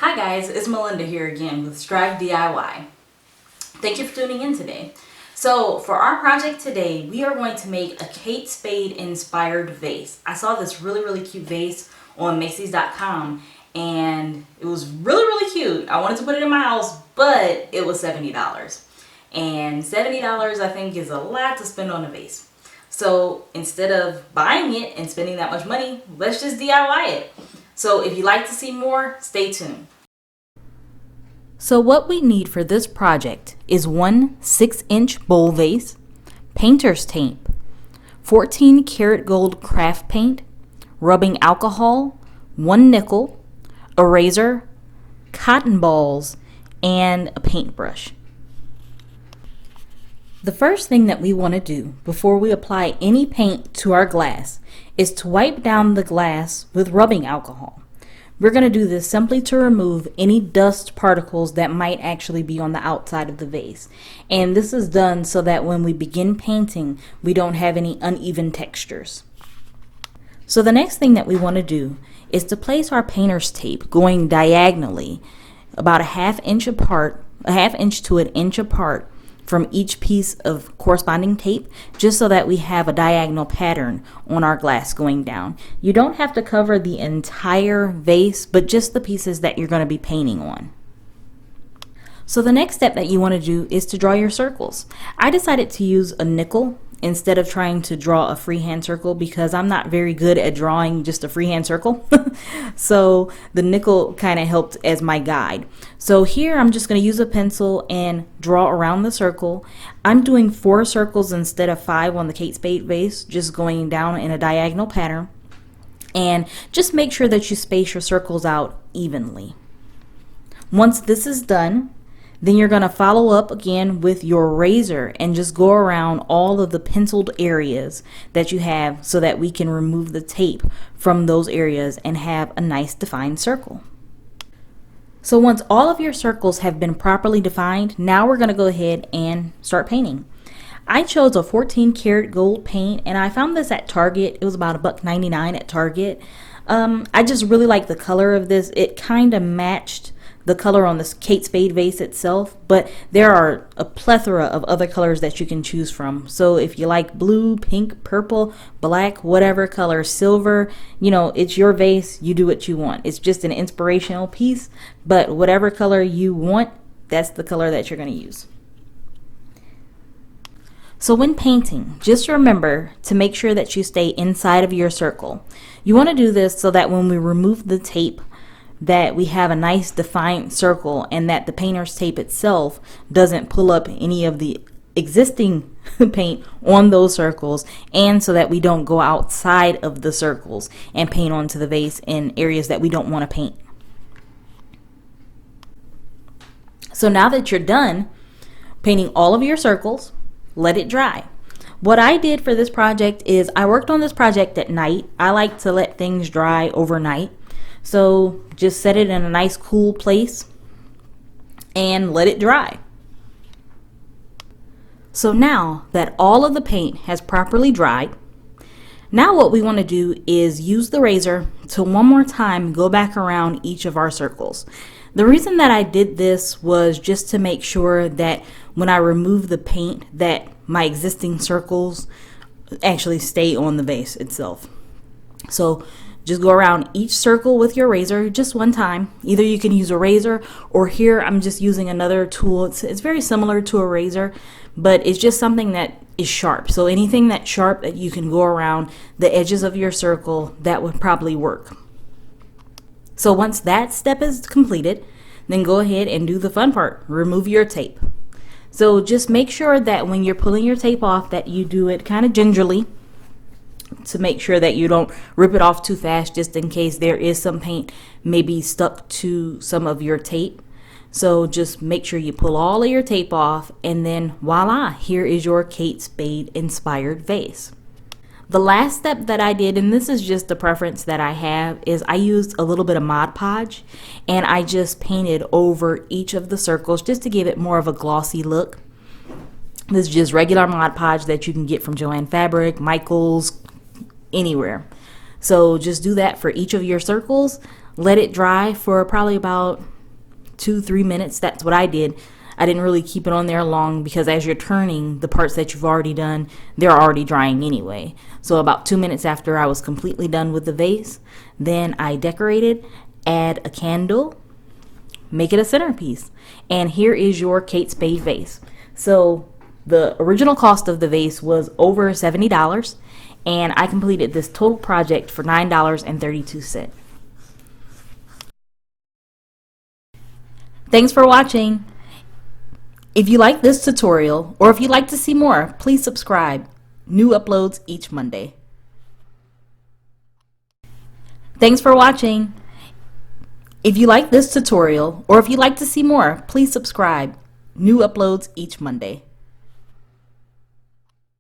Hi guys, it's Melinda here again with StriveDIY. Thank you for tuning in today. So for our project today, we are going to make a Kate Spade inspired vase. I saw this really cute vase on Macy's.com and it was really cute. I wanted to put it in my house, but it was $70. And $70 I think is a lot to spend on a vase. So instead of buying it and spending that much money, let's just DIY it. So if you'd like to see more, stay tuned. So what we need for this project is one 6-inch bowl vase, painter's tape, 14 karat gold craft paint, rubbing alcohol, 1 nickel, eraser, cotton balls, and a paintbrush. The first thing that we want to do before we apply any paint to our glass is to wipe down the glass with rubbing alcohol. We're going to do this simply to remove any dust particles that might actually be on the outside of the vase. And this is done so that when we begin painting, we don't have any uneven textures. So the next thing that we want to do is to place our painter's tape going diagonally about a half inch to 1 inch apart from each piece of corresponding tape, just so that we have a diagonal pattern on our glass going down. You don't have to cover the entire vase, but just the pieces that you're going to be painting on. So the next step that you want to do is to draw your circles. I decided to use a nickel instead of trying to draw a freehand circle because I'm not very good at drawing just a freehand circle. So the nickel kind of helped as my guide. So here I'm just going to use a pencil and draw around the circle. I'm doing 4 circles instead of 5 on the Kate Spade vase, just going down in a diagonal pattern. And just make sure that you space your circles out evenly. Once this is done, then you're going to follow up again with your razor and just go around all of the penciled areas that you have so that we can remove the tape from those areas and have a nice defined circle. So once all of your circles have been properly defined, now we're going to go ahead and start painting. I chose a 14 karat gold paint and I found this at Target. It was about $1.99 at Target. I just really like the color of this. It kind of matched the color on this Kate Spade vase itself, but there are a plethora of other colors that you can choose from. So if you like blue, pink, purple, black, whatever color, silver, it's your vase, you do what you want. It's just an inspirational piece, but whatever color you want, that's the color that you're going to use. So when painting, just remember to make sure that you stay inside of your circle. You want to do this so that when we remove the tape, that we have a nice defined circle and that the painter's tape itself doesn't pull up any of the existing paint on those circles, and so that we don't go outside of the circles and paint onto the vase in areas that we don't want to paint. So now that you're done painting all of your circles, let it dry. What I did for this project is I worked on this project at night. I like to let things dry overnight. So just set it in a nice cool place and let it dry. So now that all of the paint has properly dried, now what we want to do is use the razor to one more time go back around each of our circles. The reason that I did this was just to make sure that when I remove the paint that my existing circles actually stay on the vase itself. So just go around each circle with your razor just one time. Either you can use a razor, or here I'm just using another tool. It's very similar to a razor, but it's just something that is sharp. So anything that's sharp that you can go around the edges of your circle, that would probably work. So once that step is completed, then go ahead and do the fun part. Remove your tape. So just make sure that when you're pulling your tape off that you do it kind of gingerly, to make sure that you don't rip it off too fast, just in case there is some paint maybe stuck to some of your tape. So just make sure you pull all of your tape off, and then voila, here is your Kate Spade inspired vase. The last step that I did, and this is just a preference that I have, is I used a little bit of Mod Podge and I just painted over each of the circles just to give it more of a glossy look. This is just regular Mod Podge that you can get from Joann Fabric, Michaels, anywhere. So just do that for each of your circles. let it dry for probably about 2-3 minutes. That's what I did. I didn't really keep it on there long because as you're turning, the parts that you've already done, they're already drying anyway. So about 2 minutes after I was completely done with the vase, then I decorated, add a candle, make it a centerpiece. And here is your Kate Spade vase. So the original cost of the vase was over $70, and I completed this total project for $9.32. Thanks for watching. If you like this tutorial, or if you'd like to see more, please subscribe. New uploads each Monday. Thanks for watching. If you like this tutorial, or if you'd like to see more, please subscribe. New uploads each Monday.